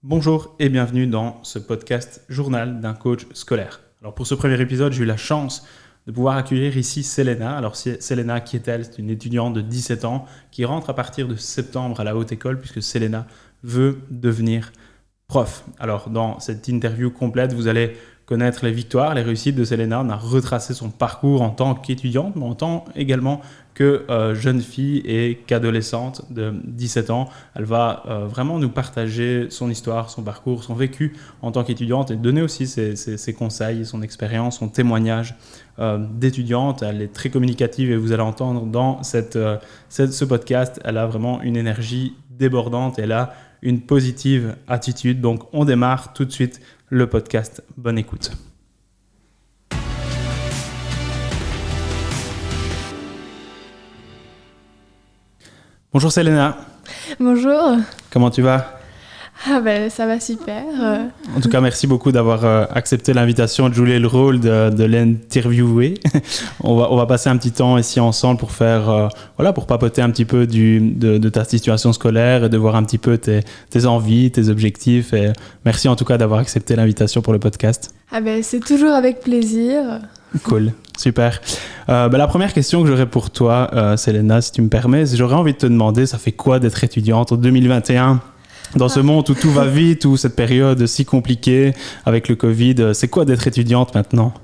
Bonjour et bienvenue dans ce podcast Journal d'un coach scolaire. Alors pour ce premier épisode, j'ai eu la chance de pouvoir accueillir ici Selena. Alors Selena, qui est-elle ? C'est une étudiante de 17 ans qui rentre à partir de septembre à la haute école puisque Selena veut devenir prof. Alors dans cette interview complète, vous allez connaître les victoires, les réussites de Selena. On a retracé son parcours en tant qu'étudiante, mais en tant également que jeune fille et qu'adolescente de 17 ans. Elle va vraiment nous partager son histoire, son parcours, son vécu en tant qu'étudiante et donner aussi ses conseils, son expérience, son témoignage d'étudiante. Elle est très communicative et vous allez entendre dans ce podcast, elle a vraiment une énergie débordante et elle a une positive attitude. Donc on démarre tout de suite le podcast. Bonne écoute. Bonjour Selena. Bonjour. Comment tu vas ? Ça va super. En tout cas, merci beaucoup d'avoir accepté l'invitation de jouer le rôle de l'interviewer. On va passer un petit temps ici ensemble pour faire, pour papoter un petit peu de ta situation scolaire et de voir un petit peu tes envies, tes objectifs. Et merci en tout cas d'avoir accepté l'invitation pour le podcast. C'est toujours avec plaisir. Cool, super. La première question que j'aurais pour toi, Selena, si tu me permets, j'aurais envie de te demander, ça fait quoi d'être étudiante en 2021 ? Dans ce monde où tout va vite, où cette période si compliquée avec le Covid, c'est quoi d'être étudiante maintenant ?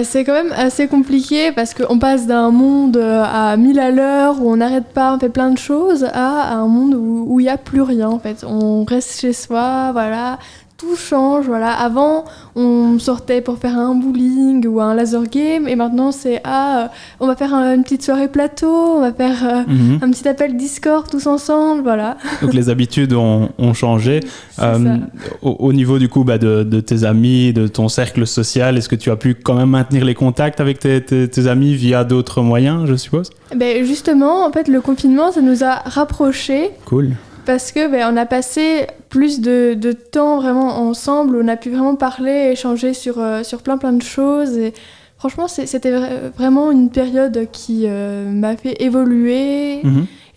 C'est quand même assez compliqué parce qu'on passe d'un monde à 1000 à l'heure où on n'arrête pas, on fait plein de choses, à un monde où il n'y a plus rien en fait. On reste chez soi, voilà. Tout change, voilà. Avant, on sortait pour faire un bowling ou un laser game et maintenant c'est on va faire une petite soirée plateau, on va faire un petit appel Discord tous ensemble, voilà. Donc les habitudes ont changé. Au niveau du coup de tes amis, de ton cercle social, est-ce que tu as pu quand même maintenir les contacts avec tes amis via d'autres moyens, je suppose ? Justement, en fait, le confinement, ça nous a rapprochés. Cool. Parce que on a passé plus de temps vraiment ensemble, on a pu vraiment parler, échanger sur plein de choses. Et franchement, c'était vraiment une période qui m'a fait évoluer,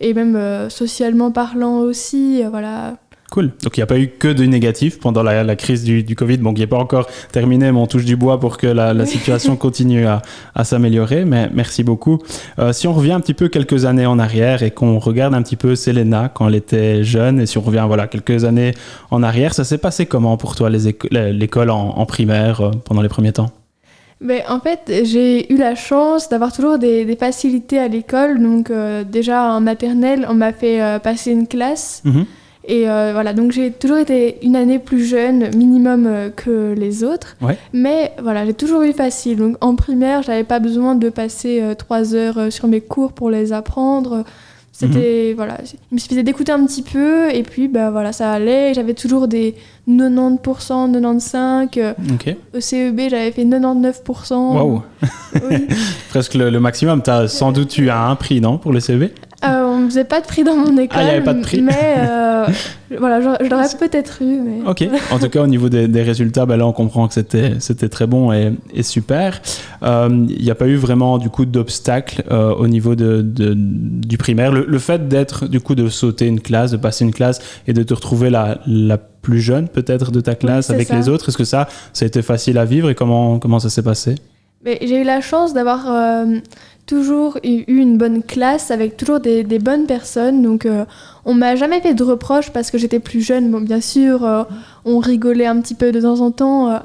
et même socialement parlant aussi, voilà. Cool. Donc, il n'y a pas eu que de négatif pendant la crise du Covid. Bon, qui n'est pas encore terminé, mais on touche du bois pour que la situation continue à s'améliorer. Mais merci beaucoup. Si on revient un petit peu quelques années en arrière et qu'on regarde un petit peu Selena quand elle était jeune, et si on revient quelques années en arrière, ça s'est passé comment pour toi, l'école en primaire pendant les premiers temps ? En fait, j'ai eu la chance d'avoir toujours des facilités à l'école. Donc, déjà en maternelle, on m'a fait passer une classe. Et donc j'ai toujours été une année plus jeune, minimum que les autres. Ouais. Mais voilà, j'ai toujours eu facile. Donc en primaire, j'avais pas besoin de passer 3 heures sur mes cours pour les apprendre. C'était, il me suffisait d'écouter un petit peu et puis ça allait. J'avais toujours des 90%, 95%. Okay. Au CEB, j'avais fait 99%. Waouh. Oui. Presque le maximum. Tu as sans doute eu un prix, non, pour le CEB ? On ne faisait pas de prix dans mon école. Il n'y avait pas de prix. Mais je l'aurais peut-être eu. Mais... Ok. En tout cas, au niveau des résultats, là, on comprend que c'était très bon et super. Il n'y a pas eu vraiment, du coup, d'obstacle au niveau du primaire. Le fait d'être, du coup, de sauter une classe, de passer une classe et de te retrouver la plus jeune, peut-être, de ta classe avec les autres, est-ce que ça a été facile à vivre et comment ça s'est passé ? J'ai eu la chance d'avoir toujours eu une bonne classe avec toujours des bonnes personnes. Donc, on m'a jamais fait de reproches parce que j'étais plus jeune. Bon, bien sûr, on rigolait un petit peu de temps en temps.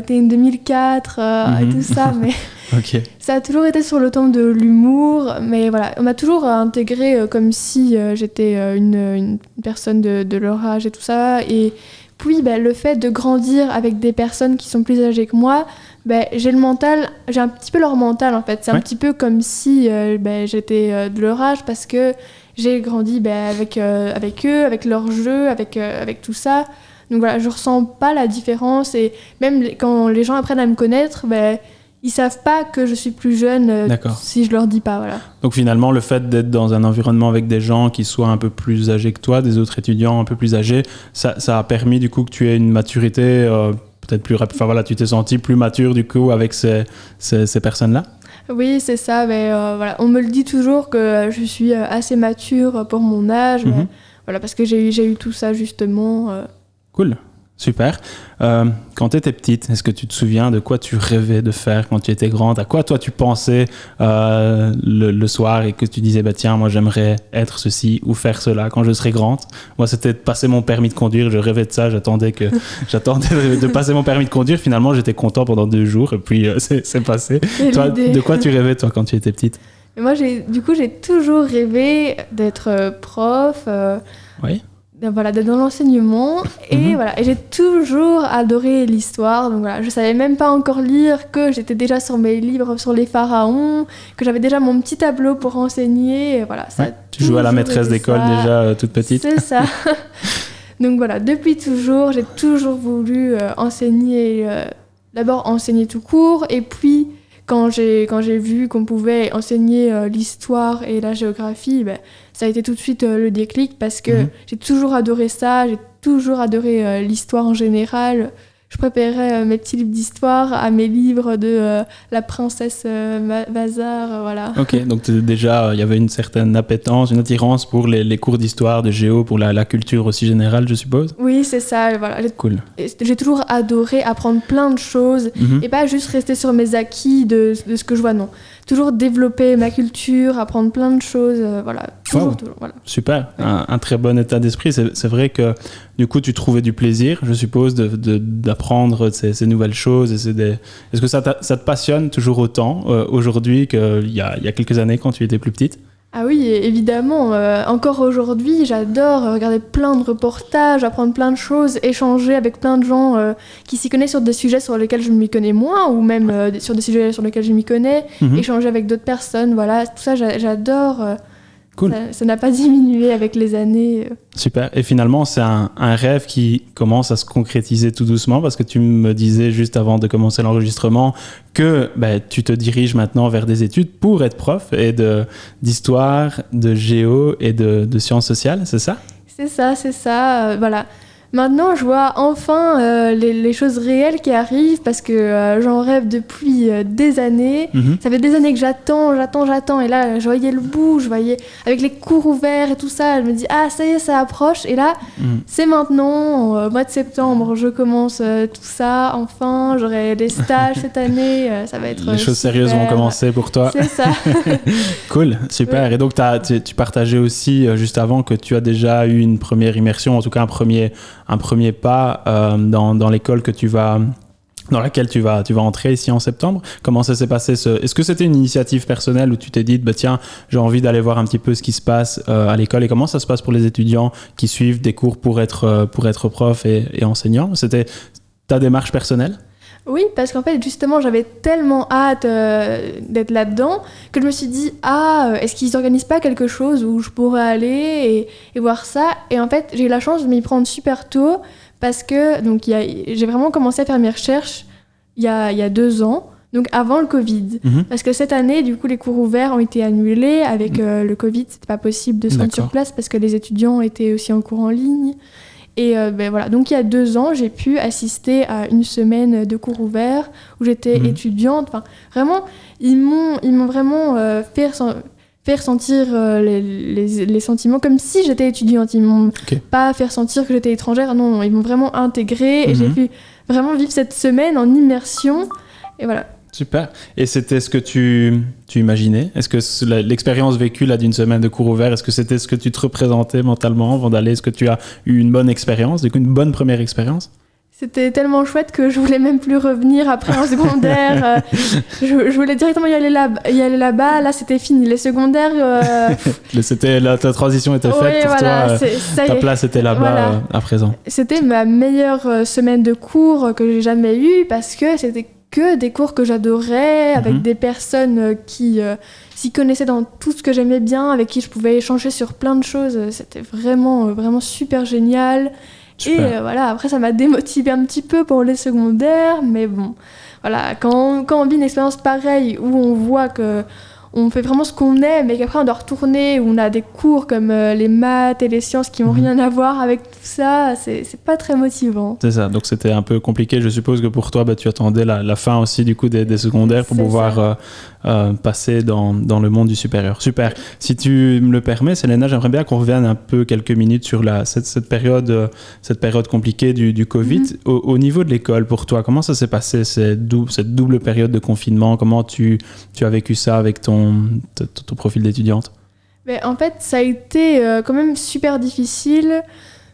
T'es une 2004 et tout ça. Mais okay. Ça a toujours été sur le ton de l'humour. Mais voilà, on m'a toujours intégré comme si j'étais une personne de leur âge et tout ça. Et puis, le fait de grandir avec des personnes qui sont plus âgées que moi, j'ai un petit peu leur mental en fait. C'est un petit peu comme si j'étais de leur âge parce que j'ai grandi avec eux, avec leurs jeux, avec tout ça. Donc voilà, je ressens pas la différence et même quand les gens apprennent à me connaître, ils savent pas que je suis plus jeune si je leur dis pas, voilà. Donc finalement, le fait d'être dans un environnement avec des gens qui soient un peu plus âgés que toi, des autres étudiants un peu plus âgés, ça a permis du coup que tu aies une maturité peut-être plus rapide. Enfin voilà, tu t'es senti plus mature du coup avec ces personnes-là ? Oui, c'est ça. On me le dit toujours que je suis assez mature pour mon âge. Mais, parce que j'ai eu tout ça justement. Cool, super. Quand tu étais petite, est-ce que tu te souviens de quoi tu rêvais de faire quand tu étais grande? À quoi toi tu pensais le soir et que tu disais bah tiens, moi j'aimerais être ceci ou faire cela quand je serai grande? Moi c'était de passer mon permis de conduire, je rêvais de ça, j'attendais de passer mon permis de conduire. Finalement j'étais content pendant 2 jours et puis c'est passé. Toi, de quoi tu rêvais toi quand tu étais petite? Et moi j'ai toujours rêvé d'être prof. Oui. Voilà, d'être dans l'enseignement et voilà, et j'ai toujours adoré l'histoire. Donc voilà, je savais même pas encore lire, que j'étais déjà sur mes livres sur les pharaons, que j'avais déjà mon petit tableau pour enseigner. Et voilà, ça tu jouais à la maîtresse d'école déjà toute petite. C'est ça. Donc voilà, depuis toujours, j'ai toujours voulu enseigner, d'abord enseigner tout court, et puis quand j'ai vu qu'on pouvait enseigner l'histoire et la géographie, ça a été tout de suite le déclic parce que j'ai toujours adoré ça, j'ai toujours adoré l'histoire en général. Je préférais mes petits livres d'histoire à mes livres de la princesse Bazar, voilà. Ok, donc déjà, il y avait une certaine appétence, une attirance pour les cours d'histoire, de géo, pour la culture aussi générale, je suppose. Oui, c'est ça, voilà. Cool. J'ai toujours adoré apprendre plein de choses et pas juste rester sur mes acquis de ce que je vois, non. Toujours développer ma culture, apprendre plein de choses, voilà. Toujours, voilà. Super, ouais. Un très bon état d'esprit. C'est vrai que du coup, tu trouvais du plaisir, je suppose, d'apprendre ces nouvelles choses. Est-ce que ça te passionne toujours autant aujourd'hui qu'il y a quelques années quand tu étais plus petite? Ah oui, évidemment. Encore aujourd'hui, j'adore regarder plein de reportages, apprendre plein de choses, échanger avec plein de gens qui s'y connaissent sur des sujets sur lesquels je m'y connais moins, ou même sur des sujets sur lesquels je m'y connais, échanger avec d'autres personnes, voilà, tout ça j'adore. Cool. Ça n'a pas diminué avec les années. Super. Et finalement, c'est un rêve qui commence à se concrétiser tout doucement parce que tu me disais juste avant de commencer l'enregistrement que tu te diriges maintenant vers des études pour être prof et d'histoire, de géo et de sciences sociales, c'est ça? C'est ça. Voilà. Maintenant, je vois enfin les choses réelles qui arrivent parce que j'en rêve depuis des années. Ça fait des années que j'attends. Et là, je voyais le bout, je voyais avec les cours ouverts et tout ça. Je me dis, ah, ça y est, ça approche. Et là, c'est maintenant, au mois de septembre, je commence tout ça. Enfin, j'aurai des stages cette année. Ça va être les choses super. Sérieuses vont commencer pour toi. C'est ça. Cool, super. Oui. Et donc, tu partageais aussi juste avant que tu as déjà eu une première immersion, en tout cas un premier pas dans l'école dans laquelle tu vas entrer ici en septembre. Comment ça s'est passé? Est-ce que c'était une initiative personnelle où tu t'es dit tiens, j'ai envie d'aller voir un petit peu ce qui se passe à l'école, et comment ça se passe pour les étudiants qui suivent des cours pour être prof et enseignant? C'était ta démarche personnelle? Oui, parce qu'en fait, justement, j'avais tellement hâte d'être là-dedans que je me suis dit, est-ce qu'ils organisent pas quelque chose où je pourrais aller et voir ça? Et en fait, j'ai eu la chance de m'y prendre super tôt parce que j'ai vraiment commencé à faire mes recherches il y a 2 ans, donc avant le Covid. Parce que cette année, du coup, les cours ouverts ont été annulés. Avec le Covid, c'était pas possible de se rendre sur place parce que les étudiants étaient aussi en cours en ligne. Et voilà, donc il y a 2 ans, j'ai pu assister à une semaine de cours ouverts où j'étais étudiante. Enfin, vraiment, ils m'ont vraiment fait ressentir les sentiments comme si j'étais étudiante. Ils m'ont pas fait ressentir que j'étais étrangère. Non, ils m'ont vraiment intégrée et j'ai pu vraiment vivre cette semaine en immersion. Et voilà. Super. Et c'était ce que tu imaginais? Est-ce que l'expérience vécue là d'une semaine de cours ouverts, est-ce que c'était ce que tu te représentais mentalement avant d'aller? Est-ce que tu as eu une bonne expérience, du coup une bonne première expérience? C'était tellement chouette que je voulais même plus revenir après en secondaire. Je voulais directement y aller là-bas. Là, c'était fini. Les secondaires... ta transition était faite pour toi. Ta place était là-bas à présent. C'était ma meilleure semaine de cours que j'ai jamais eue parce que c'était que des cours que j'adorais, avec des personnes qui s'y connaissaient dans tout ce que j'aimais bien, avec qui je pouvais échanger sur plein de choses. C'était vraiment, vraiment super génial. Super. Et voilà, après ça m'a démotivée un petit peu pour les secondaires, mais bon, voilà, quand on vit une expérience pareille où on voit que on fait vraiment ce qu'on aime et qu'après on doit retourner, où on a des cours comme les maths et les sciences qui n'ont rien à voir avec tout ça, c'est pas très motivant. C'est ça, donc c'était un peu compliqué. Je suppose que pour toi, tu attendais la fin aussi du coup des secondaires pour pouvoir passer dans le monde du supérieur. Super. Si tu me le permets, Selena, j'aimerais bien qu'on revienne un peu quelques minutes sur cette période compliquée du Covid. Au niveau de l'école, pour toi, comment ça s'est passé cette double période de confinement? Comment tu as vécu ça avec ton profil d'étudiante? Mais en fait, ça a été quand même super difficile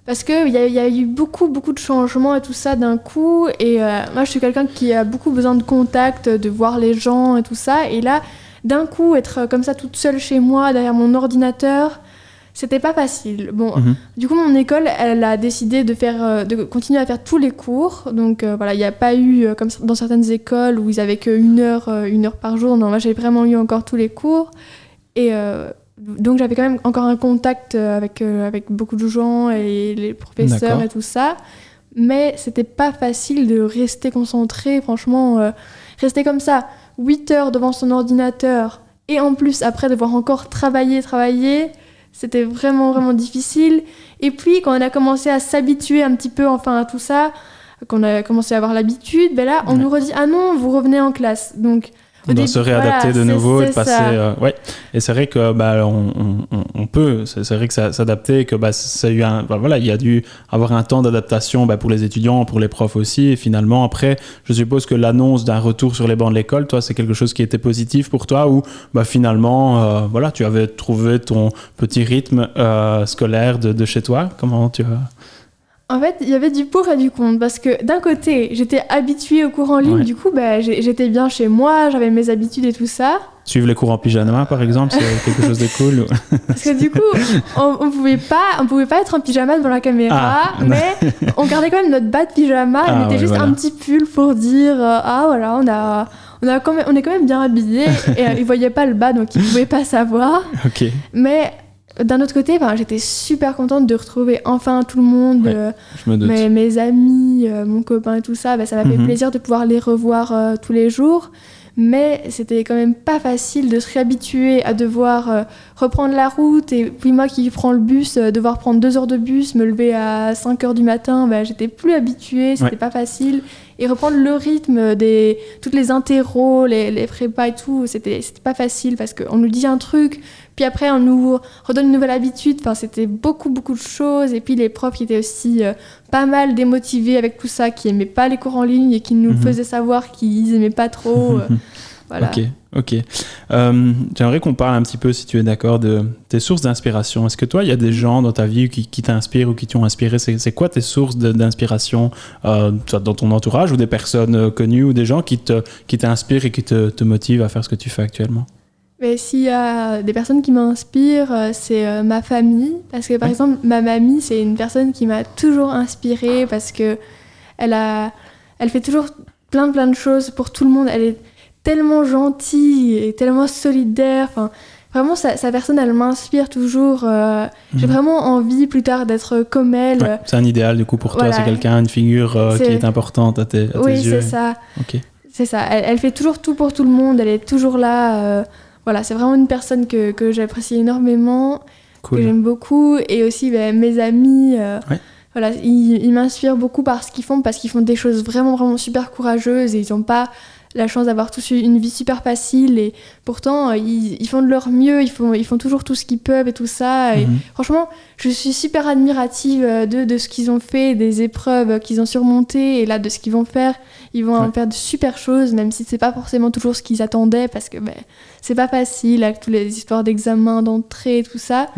parce qu'il y a eu beaucoup de changements et tout ça d'un coup. Et moi, je suis quelqu'un qui a beaucoup besoin de contact, de voir les gens et tout ça. Et là, d'un coup, être comme ça toute seule chez moi, derrière mon ordinateur, c'était pas facile. Bon, du coup, mon école, elle a décidé de continuer à faire tous les cours. Donc voilà, il n'y a pas eu, comme dans certaines écoles où ils avaient qu'une heure par jour. Non, moi, j'ai vraiment eu encore tous les cours. Et donc, j'avais quand même encore un contact avec beaucoup de gens et les professeurs et tout ça. Mais c'était pas facile de rester concentré. Franchement, rester comme ça, 8 heures devant son ordinateur et en plus, après, devoir encore travailler. C'était vraiment difficile. Et puis, quand on a commencé à s'habituer un petit peu à tout ça, qu'on a commencé à avoir l'habitude, ben là, on nous redit « Ah non, vous revenez en classe ». Donc, on doit se réadapter de nouveau et de passer. Ouais. Et c'est vrai que on peut. C'est vrai que s'adapter, que ça a eu il y a dû avoir un temps d'adaptation pour les étudiants, pour les profs aussi. Et finalement, après, je suppose que l'annonce d'un retour sur les bancs de l'école, toi, c'est quelque chose qui était positif pour toi, ou finalement, tu avais trouvé ton petit rythme scolaire de chez toi. Comment tu as... En fait, il y avait du pour et du contre, parce que d'un côté, j'étais habituée aux cours en ligne, du coup, j'étais bien chez moi, j'avais mes habitudes et tout ça. Suivre les cours en pyjama, par exemple, c'est quelque chose de cool. Parce que du coup, on pouvait pas être en pyjama devant la caméra, mais on gardait quand même notre bas de pyjama, on mettait juste un petit pull pour dire on est quand même bien habillés, et ils voyaient pas le bas, donc ils pouvaient pas savoir. Ok. Mais d'un autre côté, j'étais super contente de retrouver enfin tout le monde, je me doute. mes amis, mon copain et tout ça. Ça m'a fait plaisir de pouvoir les revoir tous les jours. Mais c'était quand même pas facile de se réhabituer à devoir reprendre la route. Et puis moi qui prends le bus, devoir prendre 2 heures de bus, me lever à 5 heures du matin, j'étais plus habituée, c'était pas facile. Et reprendre le rythme toutes les interros, les prépas et tout, c'était pas facile parce qu'on nous dit un truc, puis après on nous redonne une nouvelle habitude. C'était beaucoup de choses. Et puis les profs qui étaient aussi pas mal démotivés avec tout ça, qui aimaient pas les cours en ligne et qui nous faisaient savoir qu'ils aimaient pas trop. Voilà. Ok. J'aimerais qu'on parle un petit peu, si tu es d'accord, de tes sources d'inspiration. Est-ce que toi, il y a des gens dans ta vie qui t'inspirent ou qui t'ont inspiré? C'est quoi tes sources d'inspiration, soit dans ton entourage, ou des personnes connues, ou des gens qui t'inspirent et qui te motivent à faire ce que tu fais actuellement? Mais s'il y a des personnes qui m'inspirent, c'est ma famille. Parce que par exemple, ma mamie, c'est une personne qui m'a toujours inspirée parce que elle fait toujours plein de choses pour tout le monde. Elle est tellement gentille et tellement solidaire. Vraiment, sa personne, elle m'inspire toujours. J'ai vraiment envie plus tard d'être comme elle. Ouais, c'est un idéal du coup pour toi, c'est quelqu'un, une figure qui est importante à tes yeux. Oui, c'est ça. Okay. C'est ça. Elle fait toujours tout pour tout le monde. Elle est toujours là. C'est vraiment une personne que j'apprécie énormément, que j'aime beaucoup. Et aussi mes amis, ils m'inspirent beaucoup par ce qu'ils font, parce qu'ils font des choses vraiment super courageuses et ils n'ont pas la chance d'avoir tous une vie super facile, et pourtant ils font de leur mieux, ils font toujours tout ce qu'ils peuvent et tout ça. Et franchement, je suis super admirative de ce qu'ils ont fait, des épreuves qu'ils ont surmontées, et là de ce qu'ils vont faire. Ils vont en faire de super choses, même si c'est pas forcément toujours ce qu'ils attendaient, parce que c'est pas facile avec toutes les histoires d'examens, d'entrée, tout ça.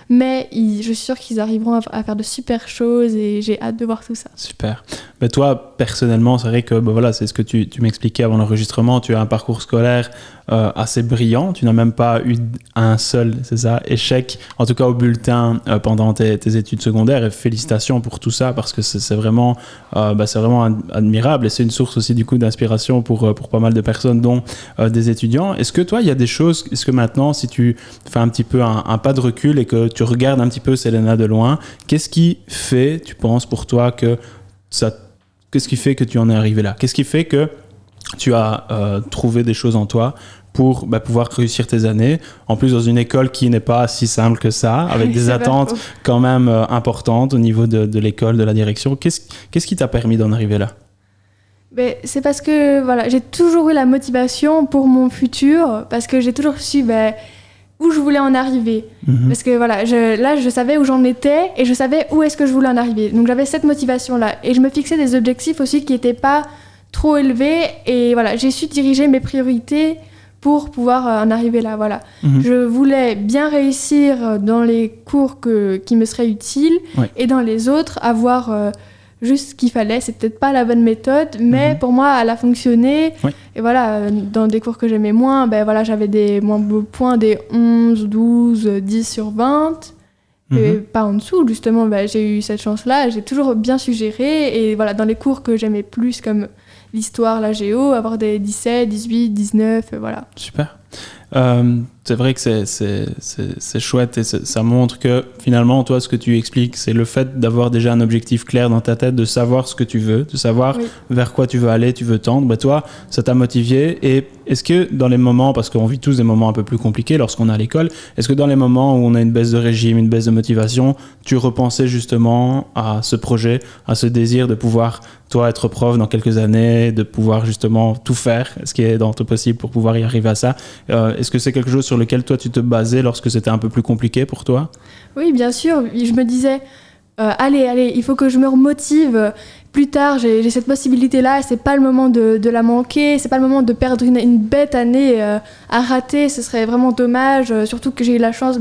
Mais je suis sûre qu'ils arriveront à faire de super choses, et j'ai hâte de voir tout ça. Super. Mais toi, personnellement, c'est vrai que c'est ce que tu m'expliquais avant l'enregistrement. Tu as un parcours scolaire assez brillant. Tu n'as même pas eu un seul, c'est ça, échec, en tout cas au bulletin pendant tes études secondaires. Et félicitations pour tout ça, parce que c'est vraiment admirable, et c'est une source aussi du coup d'inspiration pour pas mal de personnes, dont des étudiants. Est-ce que toi, il y a des choses, est-ce que maintenant, si tu fais un petit peu un pas de recul et que tu regardes un petit peu Selena de loin, qu'est-ce qui fait, tu penses, pour toi qu'est-ce qui fait que tu en es arrivé là? Qu'est-ce qui fait que tu as trouvé des choses en toi pour pouvoir réussir tes années. En plus, dans une école qui n'est pas si simple que ça, avec des attentes quand même importantes au niveau de l'école, de la direction. Qu'est-ce qui t'a permis d'en arriver là? C'est parce que voilà, j'ai toujours eu la motivation pour mon futur, parce que j'ai toujours su où je voulais en arriver. Parce que voilà, je savais où j'en étais et je savais où est-ce que je voulais en arriver. Donc j'avais cette motivation-là. Et je me fixais des objectifs aussi qui n'étaient pas trop élevés. Et voilà, j'ai su diriger mes priorités pour pouvoir en arriver là. Voilà. Je voulais bien réussir dans les cours qui me seraient utiles et dans les autres, avoir juste ce qu'il fallait. C'est peut-être pas la bonne méthode, mais pour moi, elle a fonctionné. Et voilà, dans des cours que j'aimais moins, j'avais des moins beaux points, des 11, 12, 10 sur 20. Et pas en dessous, justement, j'ai eu cette chance-là. J'ai toujours bien su gérer. Et voilà, dans les cours que j'aimais plus, comme l'histoire, la géo, avoir des 17, 18, 19, voilà. Super. C'est vrai que c'est chouette et ça montre que finalement, toi, ce que tu expliques, c'est le fait d'avoir déjà un objectif clair dans ta tête, de savoir ce que tu veux, de savoir vers quoi tu veux aller, tu veux tendre. Toi, ça t'a motivé. Et est-ce que dans les moments, parce qu'on vit tous des moments un peu plus compliqués lorsqu'on est à l'école, est-ce que dans les moments où on a une baisse de régime, une baisse de motivation, tu repensais justement à ce projet, à ce désir de pouvoir, toi, être prof dans quelques années, de pouvoir justement tout faire, ce qui est dans ton possible pour pouvoir y arriver à ça? Est-ce que c'est quelque chose sur lequel toi tu te basais lorsque c'était un peu plus compliqué pour toi? Oui, bien sûr. Je me disais, allez, il faut que je me remotive. Plus tard, j'ai cette possibilité-là. C'est pas le moment de la manquer. C'est pas le moment de perdre une bête année à rater. Ce serait vraiment dommage. Surtout que j'ai eu la chance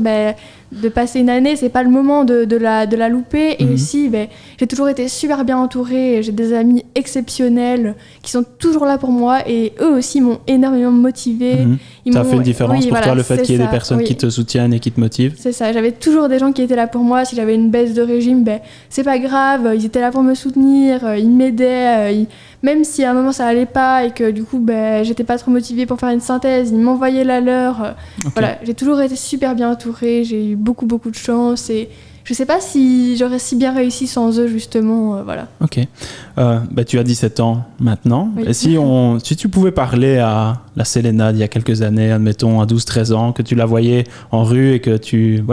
de passer une année. C'est pas le moment de la louper. Et aussi, j'ai toujours été super bien entourée. J'ai des amis exceptionnels qui sont toujours là pour moi. Et eux aussi m'ont énormément motivée. Ça a fait une différence pour toi, le fait qu'il y ait des personnes qui te soutiennent et qui te motivent? C'est ça. J'avais toujours des gens qui étaient là pour moi. Si j'avais une baisse de régime, c'est pas grave. Ils étaient là pour me soutenir. Ils m'aidaient. Même si à un moment ça allait pas et que du coup j'étais pas trop motivée pour faire une synthèse, ils m'envoyaient la leur. Voilà, j'ai toujours été super bien entourée. J'ai eu beaucoup de chance et je sais pas si j'aurais si bien réussi sans eux, justement. Voilà. Ok. Tu as 17 ans maintenant. Oui. Et si tu pouvais parler à la Selena d'il y a quelques années, admettons à 12-13 ans, que tu la voyais en rue et que tu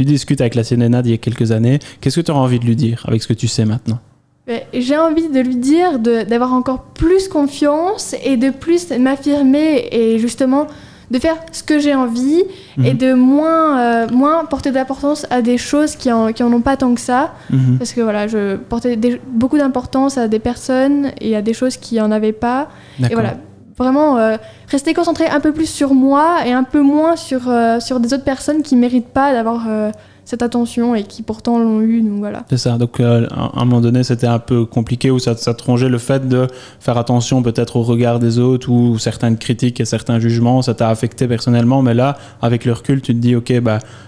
discutes avec la Selena d'il y a quelques années, qu'est-ce que tu auras envie de lui dire avec ce que tu sais maintenant? J'ai envie de lui dire d'avoir encore plus confiance et de plus m'affirmer et justement de faire ce que j'ai envie et de moins porter d'importance à des choses qui en ont pas tant que ça. Parce que voilà, je portais beaucoup d'importance à des personnes et à des choses qui en avaient pas. D'accord. Et voilà, vraiment rester concentré un peu plus sur moi et un peu moins sur des autres personnes qui méritent pas d'avoir cette attention et qui pourtant l'ont eu, donc voilà. C'est ça, donc à un moment donné c'était un peu compliqué où ça te rongeait le fait de faire attention peut-être au regard des autres ou certaines critiques et certains jugements, ça t'a affecté personnellement, mais là avec le recul tu te dis ok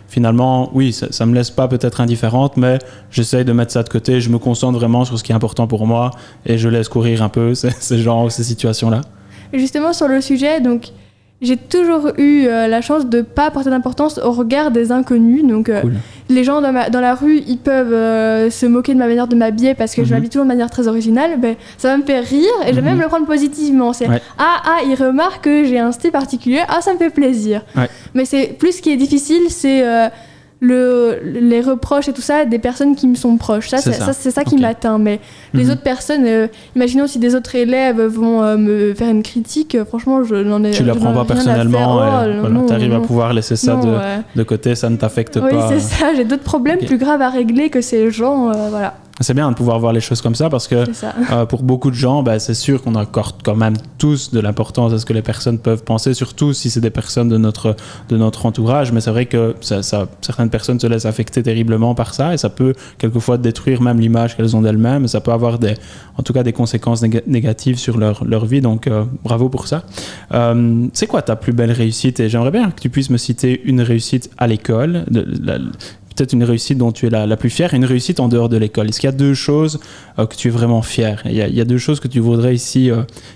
finalement oui ça me laisse pas peut-être indifférente, mais j'essaye de mettre ça de côté, je me concentre vraiment sur ce qui est important pour moi et je laisse courir un peu ces situations-là. Et justement sur le sujet, donc j'ai toujours eu la chance de ne pas porter d'importance au regard des inconnus. Donc, cool. Les gens dans la rue, ils peuvent se moquer de ma manière de m'habiller parce que je m'habille toujours de manière très originale. Ça va me faire rire et je vais même le prendre positivement. C'est ils remarquent que j'ai un style particulier. Ça me fait plaisir. Ouais. Mais c'est plus ce qui est difficile, c'est les reproches et tout ça des personnes qui me sont proches. C'est ça qui m'atteint. Mais les autres personnes, imaginons si des autres élèves vont me faire une critique, franchement, je n'en ai rien à faire. Tu ne la prends pas personnellement, tu arrives à pouvoir laisser ça de côté, ça ne t'affecte pas. Oui, c'est ça, j'ai d'autres problèmes plus graves à régler que ces gens, voilà. C'est bien de pouvoir voir les choses comme ça parce que pour beaucoup de gens, c'est sûr qu'on accorde quand même tous de l'importance à ce que les personnes peuvent penser, surtout si c'est des personnes de notre entourage. Mais c'est vrai que certaines personnes se laissent affecter terriblement par ça et ça peut quelquefois détruire même l'image qu'elles ont d'elles-mêmes. Et ça peut avoir en tout cas des conséquences négatives sur leur vie. Donc bravo pour ça. C'est quoi ta plus belle réussite? Et j'aimerais bien que tu puisses me citer une réussite à l'école, peut-être une réussite dont tu es la plus fière et une réussite en dehors de l'école. Est-ce qu'il y a deux choses que tu es vraiment fière? Il y a deux choses que tu voudrais ici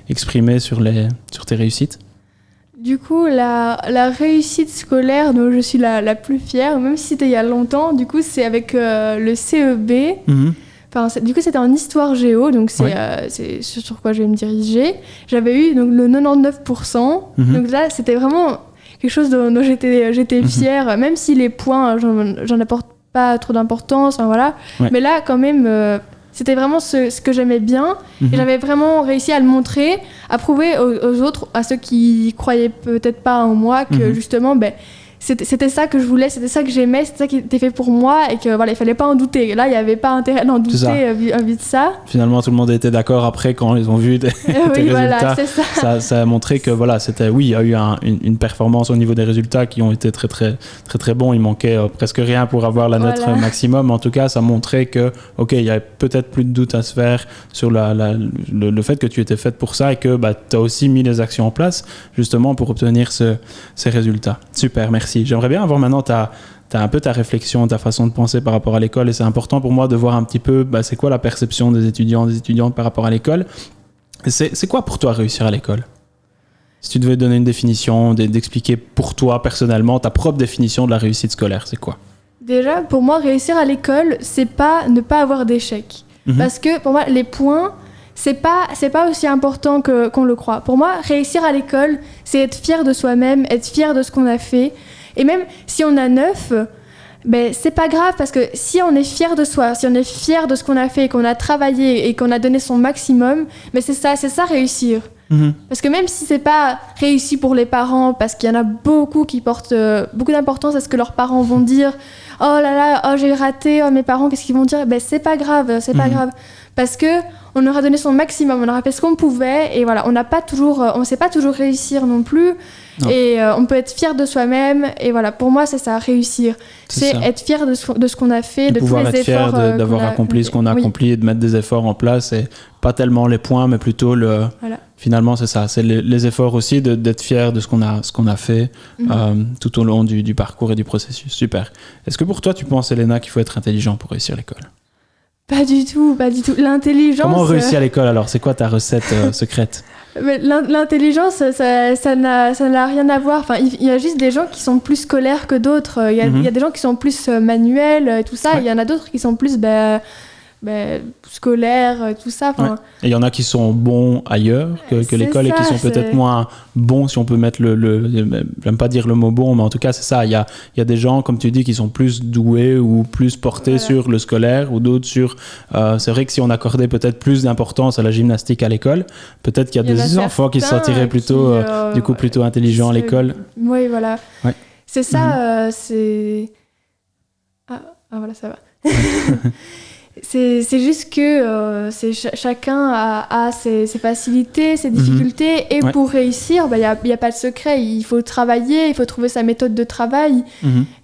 exprimer sur tes réussites? Du coup, la réussite scolaire dont je suis la plus fière, même si c'était il y a longtemps, du coup, c'est avec le CEB. Du coup, c'était en histoire géo, donc c'est sur quoi je vais me diriger. J'avais eu donc, le 99%. Donc là, c'était vraiment quelque chose dont j'étais fière, même si les points, j'en apporte pas trop d'importance. Voilà. Ouais. Mais là, quand même, c'était vraiment ce que j'aimais bien. Et j'avais vraiment réussi à le montrer, à prouver aux autres, à ceux qui croyaient peut-être pas en moi, que justement, c'était ça que je voulais, c'était ça que j'aimais, c'était ça qui était fait pour moi et que voilà, il fallait pas en douter. Là, il y avait pas intérêt d'en douter vu de ça. Finalement, tout le monde était d'accord après quand ils ont vu tes résultats. Voilà, ça a montré que voilà, il y a eu une performance au niveau des résultats qui ont été très très très très bons. Il manquait presque rien pour avoir la note maximum. En tout cas, ça montrait que OK, il y avait peut-être plus de doute à se faire sur le fait que tu étais faite pour ça et que tu as aussi mis les actions en place justement pour obtenir ces résultats. Super, merci. J'aimerais bien avoir maintenant un peu ta réflexion, ta façon de penser par rapport à l'école, et c'est important pour moi de voir un petit peu c'est quoi la perception des étudiants, des étudiantes par rapport à l'école. C'est quoi pour toi réussir à l'école? Si tu devais donner une définition, d'expliquer pour toi personnellement ta propre définition de la réussite scolaire, c'est quoi? Déjà, pour moi, réussir à l'école, c'est pas ne pas avoir d'échecs. Parce que pour moi, les points, c'est pas aussi important qu'on le croit. Pour moi, réussir à l'école, c'est être fier de soi-même, être fier de ce qu'on a fait. Et même si on a 9, c'est pas grave, parce que si on est fier de soi, si on est fier de ce qu'on a fait, qu'on a travaillé et qu'on a donné son maximum, c'est ça réussir. Parce que même si c'est pas réussi pour les parents, parce qu'il y en a beaucoup qui portent beaucoup d'importance à ce que leurs parents vont dire, oh là là, oh j'ai raté, oh mes parents qu'est-ce qu'ils vont dire, c'est pas grave, pas grave, parce que on aura donné son maximum, on aura fait ce qu'on pouvait, et voilà, on sait pas toujours réussir non plus. Non. Et on peut être fier de soi-même, et voilà, pour moi c'est ça, réussir, c'est être fier de ce qu'on a fait, de tous les efforts, pouvoir être fier d'avoir accompli ce qu'on a accompli, et de mettre des efforts en place, et pas tellement les points, mais plutôt finalement c'est ça, c'est les efforts aussi, d'être fier de ce qu'on a fait tout au long du parcours et du processus. Super. Est-ce que pour toi tu penses, Elena, qu'il faut être intelligent pour réussir l'école? Pas du tout. L'intelligence... Comment réussir à l'école alors? C'est quoi ta recette secrète? L'intelligence, ça n'a rien à voir. Enfin, il y a juste des gens qui sont plus scolaires que d'autres. Il y a des gens qui sont plus manuels, tout ça. Il y en a d'autres qui sont plus scolaires, tout ça. Et il y en a qui sont bons ailleurs que l'école, et qui sont peut-être moins bons, si on peut mettre j'aime pas dire le mot bon, mais en tout cas c'est ça. Il y a des gens, comme tu dis, qui sont plus doués ou plus portés sur le scolaire, ou d'autres sur... c'est vrai que si on accordait peut-être plus d'importance à la gymnastique à l'école, peut-être qu'il y a des enfants qui se sentiraient plutôt plutôt intelligents à l'école. Oui, voilà. Ouais. C'est ça, c'est... Ah, voilà, ça va. C'est juste que chacun a ses facilités, ses difficultés, et pour réussir, y a pas de secret. Il faut travailler, il faut trouver sa méthode de travail.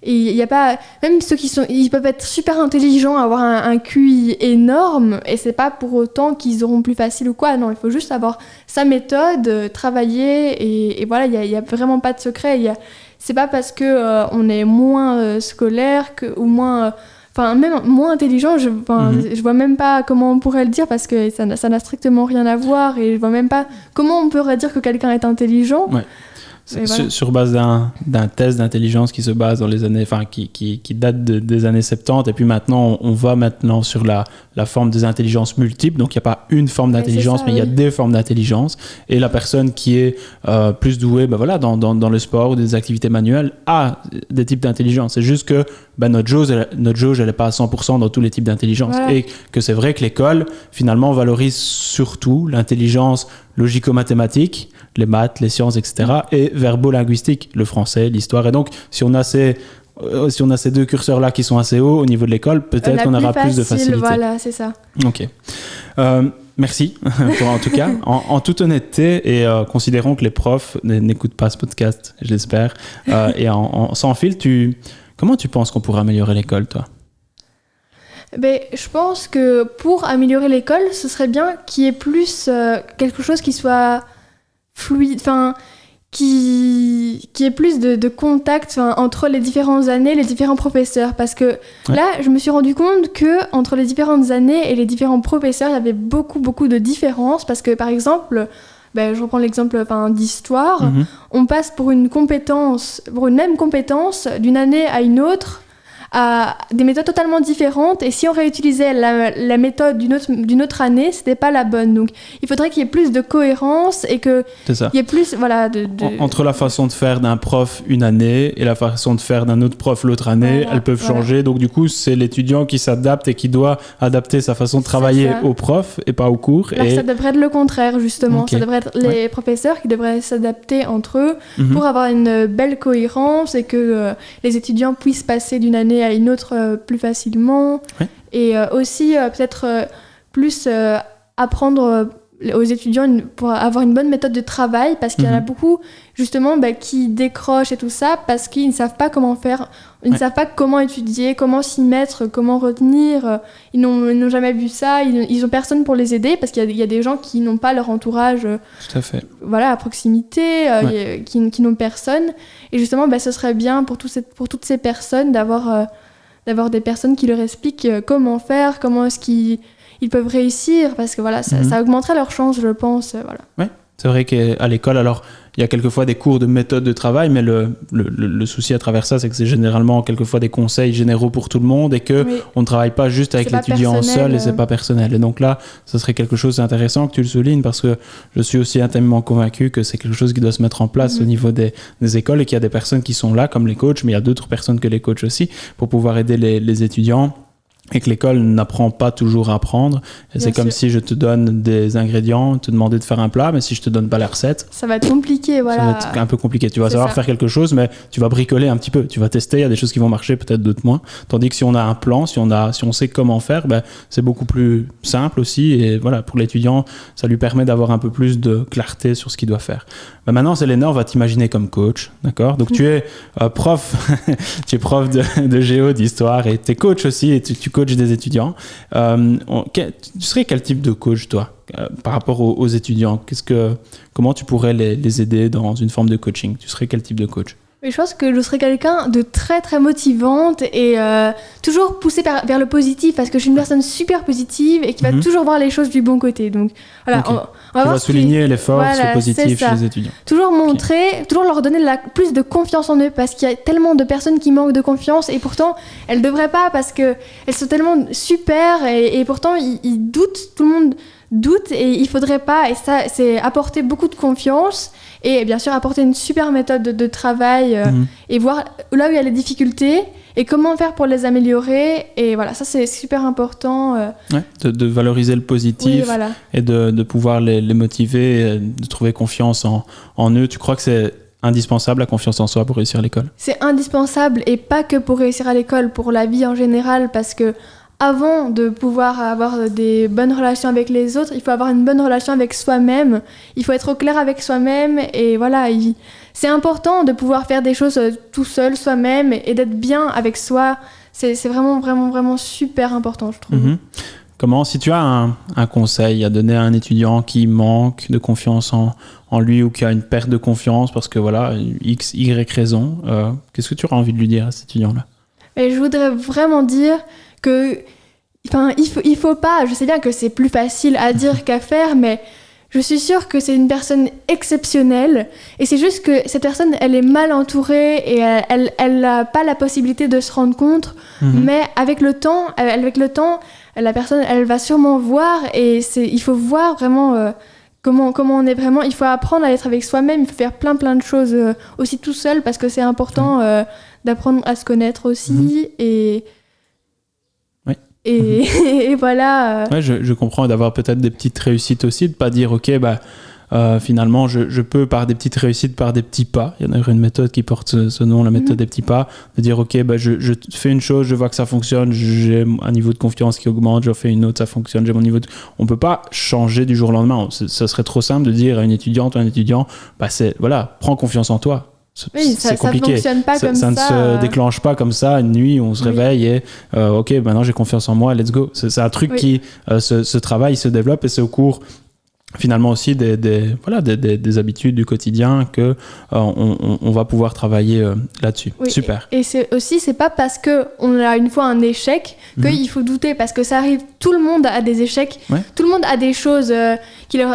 Et il y a pas, même ceux ils peuvent être super intelligents, avoir un QI énorme, et c'est pas pour autant qu'ils auront plus facile ou quoi. Non, il faut juste avoir sa méthode, travailler, et voilà, il y a vraiment pas de secret. C'est pas parce que on est moins scolaire ou moins même moins intelligent, je vois même pas comment on pourrait le dire, parce que ça n'a strictement rien à voir, et je vois même pas comment on pourrait dire que quelqu'un est intelligent. Ouais. Voilà. Sur base d'un test d'intelligence qui se base dans les années, qui date des années 70, et puis maintenant on va sur la forme des intelligences multiples. Donc il n'y a pas une forme d'intelligence, mais il y a des formes d'intelligence, et la personne qui est plus douée dans le sport ou des activités manuelles a des types d'intelligence. C'est juste que notre jauge elle n'est pas à 100% dans tous les types d'intelligence, et que c'est vrai que l'école finalement valorise surtout l'intelligence logico-mathématique, les maths, les sciences, etc., et verbo-linguistique, le français, l'histoire. Et donc, si on a ces deux curseurs-là qui sont assez hauts au niveau de l'école, peut-être qu'on aura plus de facilité. Voilà, c'est ça. Ok. Merci, en tout cas. En toute honnêteté, et considérons que les profs n'écoutent pas ce podcast, je l'espère, et sans fil, comment tu penses qu'on pourrait améliorer l'école, toi? Je pense que pour améliorer l'école, ce serait bien qu'il y ait plus quelque chose qui soit fluide, qui ait plus de contact entre les différentes années, les différents professeurs. Parce que là, je me suis rendu compte qu'entre les différentes années et les différents professeurs, il y avait beaucoup, beaucoup de différences. Parce que, par exemple, je reprends l'exemple d'histoire, on passe pour une même compétence d'une année à une autre, à des méthodes totalement différentes. Et si on réutilisait la méthode d'une autre année, c'était pas la bonne. Donc, il faudrait qu'il y ait plus de cohérence et qu'il y ait plus, voilà, entre la façon de faire d'un prof une année et la façon de faire d'un autre prof l'autre année, elles peuvent changer. Donc, du coup, c'est l'étudiant qui s'adapte et qui doit adapter sa façon de travailler au prof et pas au cours. Là, ça devrait être le contraire, justement. Okay. Ça devrait être les professeurs qui devraient s'adapter entre eux pour avoir une belle cohérence et que les étudiants puissent passer d'une année à une autre plus facilement. Et aussi, peut-être plus apprendre aux étudiants pour avoir une bonne méthode de travail, parce qu'il y en a beaucoup, justement, qui décrochent et tout ça, parce qu'ils ne savent pas comment faire, ils ne savent pas comment étudier, comment s'y mettre, comment retenir. Ils n'ont jamais vu ça, ils n'ont personne pour les aider, parce qu'il y a des gens qui n'ont pas leur entourage tout à fait. Voilà, à proximité, qui n'ont personne. Et justement, ce serait bien pour toutes ces personnes d'avoir des personnes qui leur expliquent comment faire, comment est-ce qu'ils peuvent réussir, parce que voilà, ça augmenterait leurs chances, je pense. Voilà. Oui, c'est vrai qu'à l'école, alors, il y a quelquefois des cours de méthode de travail, mais le souci à travers ça, c'est que c'est généralement quelquefois des conseils généraux pour tout le monde et qu'on ne travaille pas juste avec l'étudiant seul et c'est pas personnel. Et donc là, ce serait quelque chose d'intéressant que tu le soulignes, parce que je suis aussi intimement convaincu que c'est quelque chose qui doit se mettre en place au niveau des écoles et qu'il y a des personnes qui sont là, comme les coachs, mais il y a d'autres personnes que les coachs aussi, pour pouvoir aider les étudiants. Et que l'école n'apprend pas toujours à apprendre. Et c'est comme si je te donne des ingrédients, te demander de faire un plat, mais si je te donne pas la recette... Ça va être compliqué, voilà. Ça va être un peu compliqué. Tu vas savoir faire quelque chose, mais tu vas bricoler un petit peu. Tu vas tester, il y a des choses qui vont marcher, peut-être d'autres moins. Tandis que si on a un plan, si on sait comment faire, c'est beaucoup plus simple aussi. Et voilà, pour l'étudiant, ça lui permet d'avoir un peu plus de clarté sur ce qu'il doit faire. Maintenant, Selena, on va t'imaginer comme coach, d'accord ? Donc tu es prof, tu es prof de géo, d'histoire, et tu es coach aussi, et tu coaches des étudiants. Tu serais quel type de coach, toi, par rapport aux étudiants ? Comment tu pourrais les aider dans une forme de coaching ? Tu serais quel type de coach ? Mais je pense que je serais quelqu'un de très très motivante et toujours poussée vers le positif, parce que je suis une personne super positive et qui va toujours voir les choses du bon côté. Donc voilà, on va voir souligner les forces, le positif chez les étudiants. Toujours montrer, toujours leur donner plus de confiance en eux, parce qu'il y a tellement de personnes qui manquent de confiance et pourtant elles devraient pas, parce que elles sont tellement super et pourtant ils doutent, tout le monde doute et il faudrait pas, et ça c'est apporter beaucoup de confiance et bien sûr apporter une super méthode de travail et voir là où il y a les difficultés et comment faire pour les améliorer, et voilà, ça c'est super important. De valoriser le positif et de pouvoir les motiver, de trouver confiance en eux. Tu crois que c'est indispensable, la confiance en soi, pour réussir à l'école ? C'est indispensable, et pas que pour réussir à l'école, pour la vie en général, parce que avant de pouvoir avoir des bonnes relations avec les autres, il faut avoir une bonne relation avec soi-même. Il faut être au clair avec soi-même, et voilà, c'est important de pouvoir faire des choses tout seul, soi-même, et d'être bien avec soi. C'est vraiment, vraiment, vraiment super important, je trouve. Comment, si tu as un conseil à donner à un étudiant qui manque de confiance en lui, ou qui a une perte de confiance parce que voilà, X, Y raison, qu'est-ce que tu auras envie de lui dire à cet étudiant-là ? Et je voudrais vraiment dire que, il faut pas, je sais bien que c'est plus facile à dire qu'à faire, mais je suis sûre que c'est une personne exceptionnelle, et c'est juste que cette personne, elle est mal entourée et elle n'a pas la possibilité de se rendre compte, mais avec le temps, la personne, elle va sûrement voir, et il faut voir vraiment comment on est vraiment. Il faut apprendre à être avec soi-même, il faut faire plein de choses aussi tout seul, parce que c'est important d'apprendre à se connaître aussi, et voilà. Ouais, je comprends, et d'avoir peut-être des petites réussites aussi, de pas dire ok, finalement je peux, par des petites réussites, par des petits pas, il y en a une méthode qui porte ce nom, la méthode des petits pas, de dire ok, je fais une chose, je vois que ça fonctionne, j'ai un niveau de confiance qui augmente, je fais une autre, ça fonctionne, j'ai mon niveau on peut pas changer du jour au lendemain. Ça serait trop simple de dire à une étudiante ou un étudiant, prends confiance en toi. C'est compliqué. Ça ne fonctionne pas comme ça. Ça ne se déclenche pas comme ça. Une nuit, on se réveille et ok, maintenant j'ai confiance en moi, let's go. C'est un truc qui, ce travail se développe, et c'est au cours finalement aussi des habitudes du quotidien que on va pouvoir travailler là-dessus. Oui, Super. Et c'est pas parce qu'on a une fois un échec qu'il faut douter, parce que ça arrive, tout le monde a des échecs, tout le monde a des choses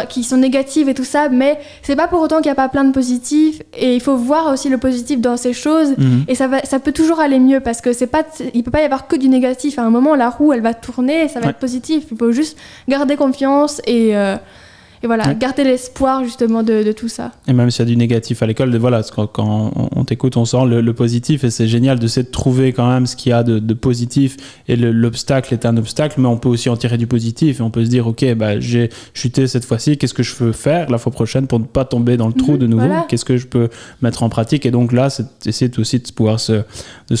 qui sont négatives et tout ça, mais c'est pas pour autant qu'il n'y a pas plein de positifs, et il faut voir aussi le positif dans ces choses, et ça peut toujours aller mieux, parce que il peut pas y avoir que du négatif. À un moment, la roue, elle va tourner, ça va être positif. Il faut juste garder confiance et voilà, garder l'espoir justement de tout ça. Et même s'il y a du négatif à l'école, quand on t'écoute, on sent le positif, et c'est génial d'essayer de trouver quand même ce qu'il y a de positif, et l'obstacle est un obstacle, mais on peut aussi en tirer du positif, et on peut se dire, ok, j'ai chuté cette fois-ci, qu'est-ce que je peux faire la fois prochaine pour ne pas tomber dans le trou de nouveau, qu'est-ce que je peux mettre en pratique, et donc là, c'est essayer aussi de pouvoir se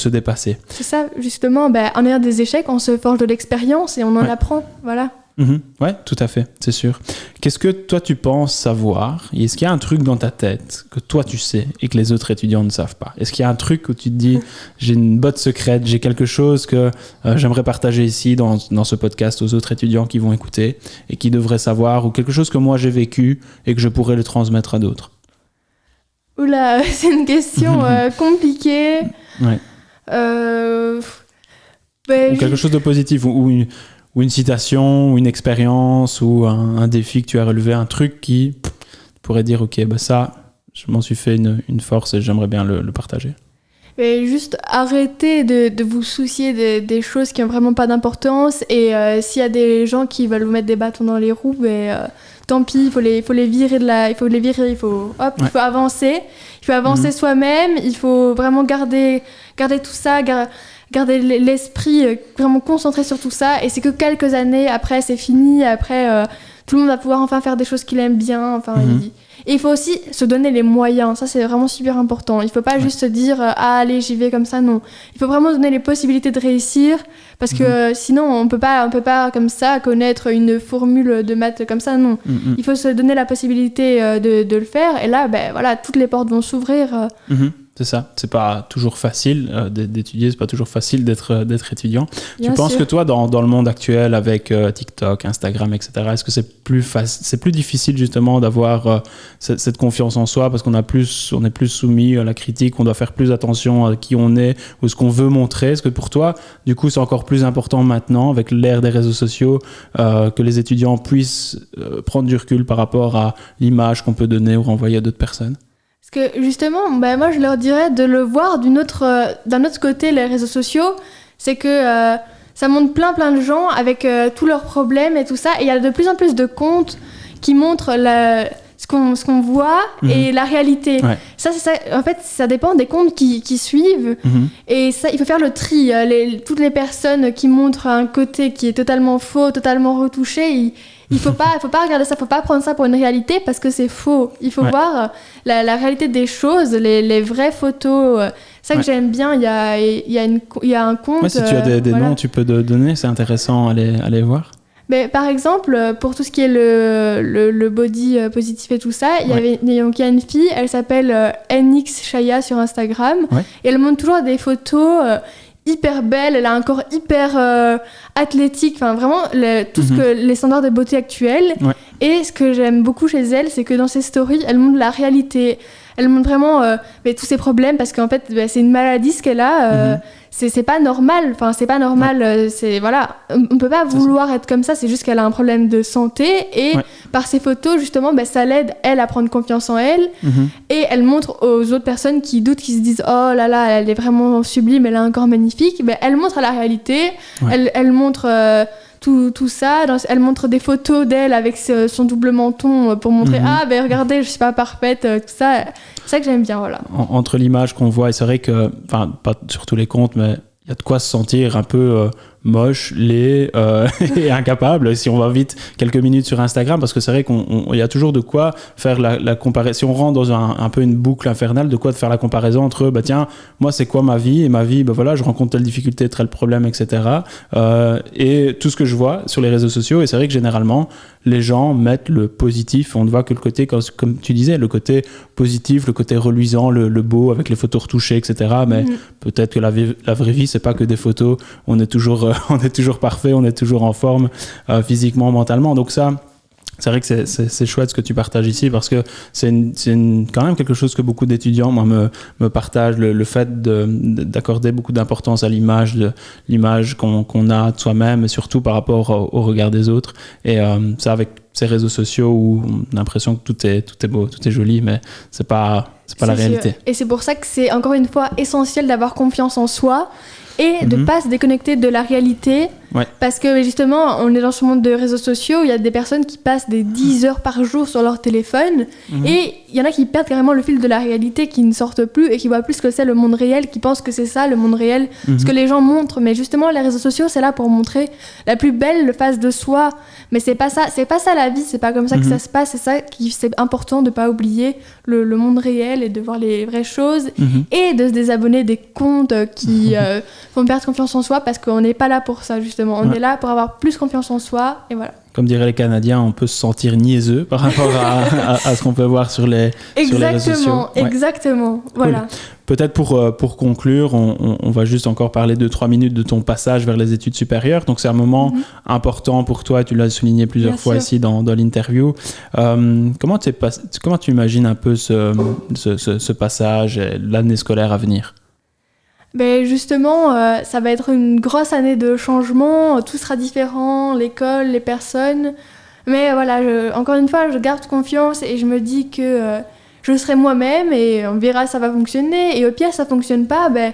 dépasser. C'est ça, justement, en ayant des échecs, on se forge de l'expérience, et on en apprend, voilà. Ouais, tout à fait, c'est sûr. Qu'est-ce que toi tu penses savoir? Est-ce qu'il y a un truc dans ta tête que toi tu sais et que les autres étudiants ne savent pas? Est-ce qu'il y a un truc où tu te dis j'ai une botte secrète, j'ai quelque chose que j'aimerais partager ici dans ce podcast aux autres étudiants qui vont écouter et qui devraient savoir, ou quelque chose que moi j'ai vécu et que je pourrais le transmettre à d'autres? Oula, c'est une question compliquée. Ouais. Ou quelque chose de positif, ou une citation, ou une expérience, ou un défi que tu as relevé, un truc qui pourrait dire, ok, ça, je m'en suis fait une force et j'aimerais bien le partager. Mais juste arrêtez de vous soucier des choses qui n'ont vraiment pas d'importance, et s'il y a des gens qui veulent vous mettre des bâtons dans les roues, tant pis, il faut les virer il faut avancer. Il faut avancer soi-même, il faut vraiment garder tout ça, garder l'esprit vraiment concentré sur tout ça, et c'est que quelques années après c'est fini, après tout le monde va pouvoir enfin faire des choses qu'il aime bien, et il faut aussi se donner les moyens, ça c'est vraiment super important. Il faut pas juste se dire allez j'y vais comme ça, non, il faut vraiment donner les possibilités de réussir, parce que sinon on peut pas comme ça connaître une formule de maths comme ça, non. Il faut se donner la possibilité de le faire, et là voilà, toutes les portes vont s'ouvrir. C'est ça, c'est pas toujours facile d'étudier, c'est pas toujours facile d'être étudiant. Bien tu penses sûr. que toi, dans le monde actuel, avec TikTok, Instagram, etc., est-ce que c'est plus difficile justement d'avoir cette confiance en soi, parce on est plus soumis à la critique, on doit faire plus attention à qui on est ou ce qu'on veut montrer? Est-ce que pour toi, du coup, c'est encore plus important maintenant, avec l'ère des réseaux sociaux, que les étudiants puissent prendre du recul par rapport à l'image qu'on peut donner ou renvoyer à d'autres personnes? Parce que justement, moi je leur dirais de le voir d'un autre côté, les réseaux sociaux, c'est que ça montre plein de gens avec tous leurs problèmes et tout ça, et il y a de plus en plus de comptes qui montrent ce qu'on voit et la réalité. Ouais. Ça, en fait, ça dépend des comptes qui suivent, et ça, il faut faire le tri. Toutes les personnes qui montrent un côté qui est totalement faux, totalement retouché, il faut pas regarder ça, faut pas prendre ça pour une réalité, parce que c'est faux. Il faut voir la réalité des choses, les vraies photos. Ça que j'aime bien, il y a un compte. Si tu as des noms, tu peux donner, c'est intéressant à aller voir. Mais par exemple, pour tout ce qui est le body positif et tout ça, il y a une fille, elle s'appelle NX Shaya sur Instagram, et elle montre toujours des photos hyper belle, elle a un corps hyper athlétique, enfin vraiment les standards de beauté actuels. Et ce que j'aime beaucoup chez elle, c'est que dans ses stories, elle montre la réalité. Elle montre vraiment tous ses problèmes, parce qu'en fait c'est une maladie ce qu'elle a. C'est pas normal, voilà, on peut pas vouloir être comme ça, c'est juste qu'elle a un problème de santé, et par ses photos justement ça l'aide elle à prendre confiance en elle, et elle montre aux autres personnes qui doutent, qui se disent oh là là elle est vraiment sublime, elle a un corps magnifique, elle montre la réalité, elle montre tout ça, elle montre des photos d'elle avec son double menton pour montrer regardez je suis pas parfaite, tout ça. C'est ça que j'aime bien, voilà. Entre l'image qu'on voit, et c'est vrai que, enfin, pas sur tous les comptes, mais il y a de quoi se sentir un peu moche, laid et incapable si on va vite quelques minutes sur Instagram, parce que c'est vrai qu'il y a toujours de quoi faire la comparaison. Si on rentre dans un peu une boucle infernale, de quoi de faire la comparaison entre tiens, moi c'est quoi ma vie, et ma vie, voilà, je rencontre telle difficulté, tel problème, etc. Et tout ce que je vois sur les réseaux sociaux, et c'est vrai que généralement les gens mettent le positif, on ne voit que le côté, comme tu disais, le côté positif, le côté reluisant, le beau, avec les photos retouchées, etc. Mais peut-être que la vraie vie, c'est pas que des photos, on est toujours parfait, on est toujours en forme physiquement, mentalement. Donc ça, C'est vrai que c'est chouette ce que tu partages ici parce que c'est quand même quelque chose que beaucoup d'étudiants moi, me partagent, le fait d'accorder beaucoup d'importance à l'image qu'on a de soi-même et surtout par rapport au regard des autres. Et ça, avec ces réseaux sociaux où on a l'impression que tout est beau, tout est joli, mais c'est pas la réalité. Sûr. Et c'est pour ça que c'est encore une fois essentiel d'avoir confiance en soi et de ne pas se déconnecter de la réalité. Ouais. Parce que justement, on est dans ce monde de réseaux sociaux, il y a des personnes qui passent des 10 heures par jour sur leur téléphone et il y en a qui perdent carrément le fil de la réalité, qui ne sortent plus et qui voient plus ce que c'est le monde réel, qui pensent que c'est ça le monde réel, ce que les gens montrent. Mais justement, les réseaux sociaux, c'est là pour montrer la plus belle face de soi. Mais c'est pas ça la vie, c'est pas comme ça que ça se passe. C'est ça c'est important de pas oublier le monde réel et de voir les vraies choses et de se désabonner des comptes qui font perdre confiance en soi parce qu'on n'est pas là pour ça justement. On est là pour avoir plus confiance en soi et voilà. Comme diraient les Canadiens, on peut se sentir niaiseux par rapport à ce qu'on peut voir sur les réseaux sociaux. Exactement, voilà. Cool. Peut-être pour conclure, on va juste encore parler 2-3 minutes de ton passage vers les études supérieures. Donc c'est un moment important pour toi, tu l'as souligné plusieurs fois ici dans l'interview. Comment tu imagines un peu ce passage, l'année scolaire à venir ? Ben justement, ça va être une grosse année de changement, tout sera différent, l'école, les personnes. Mais voilà, encore une fois, je garde confiance et je me dis que je serai moi-même et on verra ça va fonctionner. Et au pire, ça fonctionne pas, ben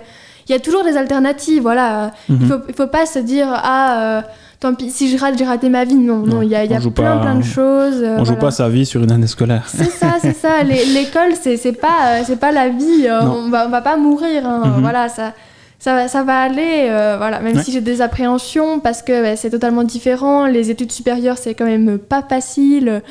il y a toujours des alternatives, voilà. Il faut pas se dire tant pis, si je rate, j'ai raté ma vie. Non, il y a plein de choses. On joue pas sa vie sur une année scolaire. C'est ça. L'école, c'est pas la vie. On va pas mourir. Voilà, ça va aller. Voilà, même si j'ai des appréhensions parce que c'est totalement différent. Les études supérieures, c'est quand même pas facile.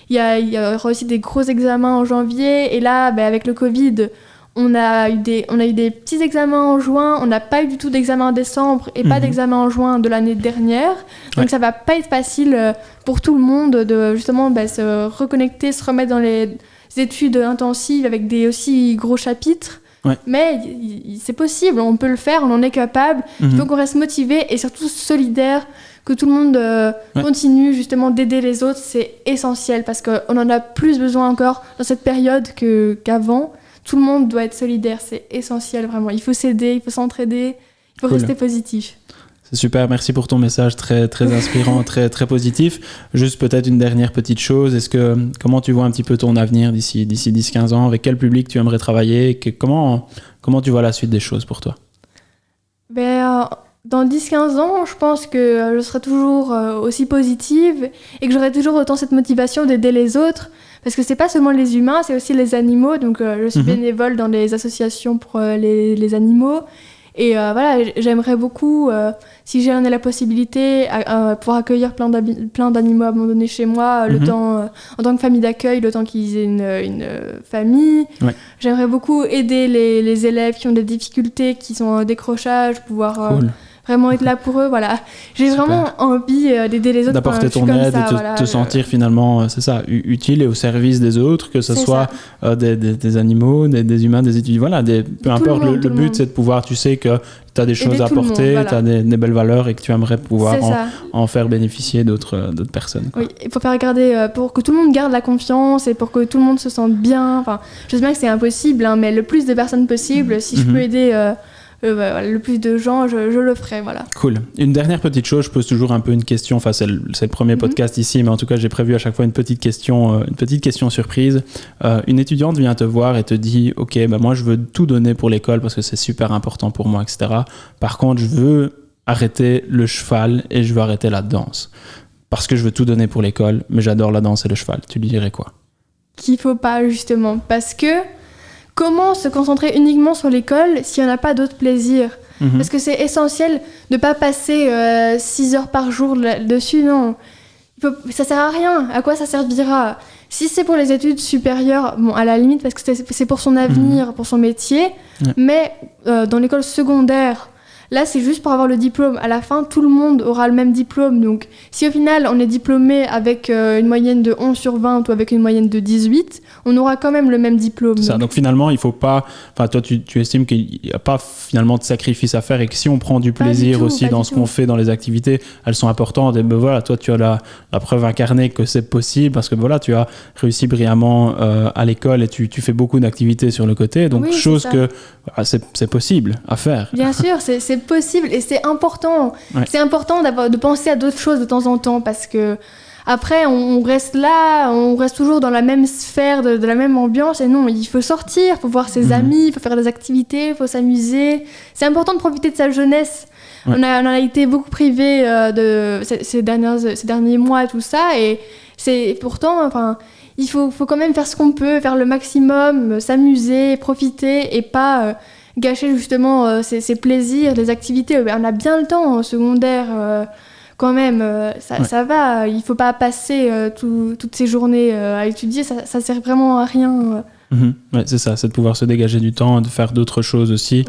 Il y aura aussi des gros examens en janvier. Et là, avec le Covid, on a eu des petits examens en juin, on n'a pas eu du tout d'examen en décembre et pas d'examen en juin de l'année dernière. Donc ça va pas être facile pour tout le monde de justement se reconnecter, se remettre dans les études intensives avec des aussi gros chapitres. Ouais. Mais c'est possible, on peut le faire, on en est capable. Il faut qu'on reste motivé et surtout solidaire, que tout le monde continue justement d'aider les autres. C'est essentiel parce qu'on en a plus besoin encore dans cette période qu'avant. Tout le monde doit être solidaire, c'est essentiel vraiment. Il faut s'aider, il faut s'entraider, il faut rester positif. C'est super, merci pour ton message très, très inspirant, très, très positif. Juste peut-être une dernière petite chose, comment tu vois un petit peu ton avenir d'ici 10-15 ans? Avec quel public tu aimerais travailler? Comment tu vois la suite des choses pour toi? Dans 10-15 ans, je pense que je serai toujours aussi positive et que j'aurai toujours autant cette motivation d'aider les autres. Parce que c'est pas seulement les humains, c'est aussi les animaux. Donc je suis bénévole dans des associations pour les animaux. Et voilà, j'aimerais beaucoup, si j'en ai la possibilité, pouvoir accueillir plein d'animaux abandonnés chez moi, en tant que famille d'accueil, le temps qu'ils aient une famille. Ouais. J'aimerais beaucoup aider les élèves qui ont des difficultés, qui sont en décrochage, pouvoir... vraiment être là pour eux, voilà. J'ai vraiment envie d'aider les autres. D'apporter ton aide et te sentir finalement, c'est ça, utile et au service des autres, que ce soit des animaux, des humains, des étudiants, voilà, peu importe. Le but, c'est de pouvoir, tu sais que tu as des choses à apporter, tu as des belles valeurs et que tu aimerais pouvoir en faire bénéficier d'autres personnes. Quoi. Oui, il faut faire garder, pour que tout le monde garde la confiance et pour que tout le monde se sente bien. Enfin, je sais bien que c'est impossible, mais le plus de personnes possible, si je peux aider... le plus de gens, je le ferai, voilà. Cool. Une dernière petite chose, je pose toujours un peu une question, enfin c'est le premier podcast ici, mais en tout cas j'ai prévu à chaque fois une petite question surprise. Une étudiante vient te voir et te dit, ok, moi je veux tout donner pour l'école parce que c'est super important pour moi, etc. Par contre, je veux arrêter le cheval et je veux arrêter la danse. Parce que je veux tout donner pour l'école, mais j'adore la danse et le cheval. Tu lui dirais quoi? Qu'il faut pas, justement, parce que comment se concentrer uniquement sur l'école s'il n'y en a pas d'autres plaisirs? Parce que c'est essentiel de ne pas passer 6 heures par jour dessus, non. Ça sert à rien. À quoi ça servira? Si c'est pour les études supérieures, bon, à la limite, parce que c'est pour son avenir, pour son métier, mais dans l'école secondaire, Là, c'est juste pour avoir le diplôme. À la fin, tout le monde aura le même diplôme. Donc, si au final, on est diplômé avec une moyenne de 11 sur 20 ou avec une moyenne de 18, on aura quand même le même diplôme. C'est ça. Donc finalement, il faut pas... Enfin, toi, tu estimes qu'il n'y a pas finalement de sacrifice à faire et que si on prend du plaisir aussi dans ce qu'on fait, dans les activités, elles sont importantes. Et ben voilà, toi, tu as la preuve incarnée que c'est possible parce que voilà, tu as réussi brillamment à l'école et tu fais beaucoup d'activités sur le côté. Donc, chose que voilà, c'est possible à faire. Bien sûr, c'est possible et c'est important. Ouais. C'est important de penser à d'autres choses de temps en temps parce que après, on reste là, on reste toujours dans la même sphère, de la même ambiance. Et non, il faut sortir, il faut voir ses amis, il faut faire des activités, il faut s'amuser. C'est important de profiter de sa jeunesse. Ouais. On a été beaucoup privés de ces derniers mois et tout ça. Et c'est pourtant, enfin, il faut quand même faire ce qu'on peut, faire le maximum, s'amuser, profiter et pas gâcher justement ses plaisirs, les activités. On a bien le temps en secondaire. Quand même, ça va, il ne faut pas passer toutes ces journées à étudier, ça sert vraiment à rien. Ouais, c'est ça, c'est de pouvoir se dégager du temps, de faire d'autres choses aussi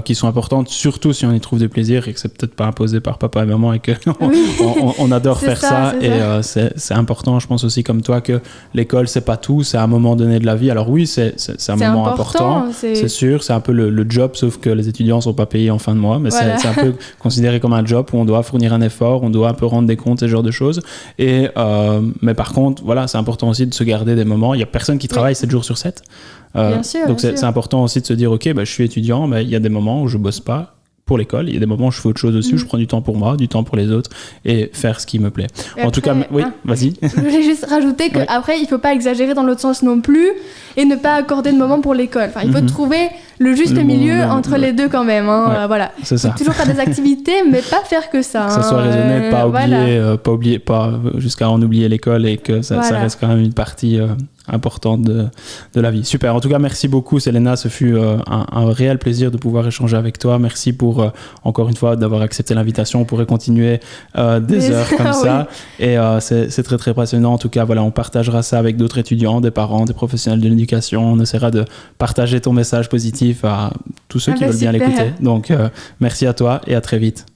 qui sont importantes, surtout si on y trouve des plaisirs et que c'est peut-être pas imposé par papa et maman et qu'on adore faire ça. Et c'est important, je pense aussi comme toi, que l'école, c'est pas tout, c'est à un moment donné de la vie. Alors oui, c'est un moment important, c'est sûr, c'est un peu le job, sauf que les étudiants sont pas payés en fin de mois, mais c'est un peu considéré comme un job où on doit fournir un effort, on doit un peu rendre des comptes, ce genre de choses. Mais par contre, voilà, c'est important aussi de se garder des moments. Il y a personne qui travaille 7 jours sur 7. Bien sûr, donc c'est important aussi de se dire ok, je suis étudiant, mais il y a des moments où je bosse pas pour l'école, il y a des moments où je fais autre chose aussi, où je prends du temps pour moi, du temps pour les autres et faire ce qui me plaît. Et en tout cas, oui, vas-y. Je voulais juste rajouter qu'après, il faut pas exagérer dans l'autre sens non plus et ne pas accorder de moment pour l'école. Enfin, il faut trouver le juste milieu entre les deux quand même. Voilà. C'est ça. Toujours faire des activités, mais pas faire que ça. Que ça soit raisonné, pas jusqu'à en oublier l'école et que ça reste quand même une partie importante de la vie. Super. En tout cas, merci beaucoup, Selena. Ce fut un réel plaisir de pouvoir échanger avec toi. Merci pour, encore une fois, d'avoir accepté l'invitation. On pourrait continuer des heures comme ça. Et c'est très, très passionnant. En tout cas, voilà, on partagera ça avec d'autres étudiants, des parents, des professionnels de l'éducation. On essaiera de partager ton message positif à tous ceux qui veulent bien l'écouter. Donc, merci à toi et à très vite.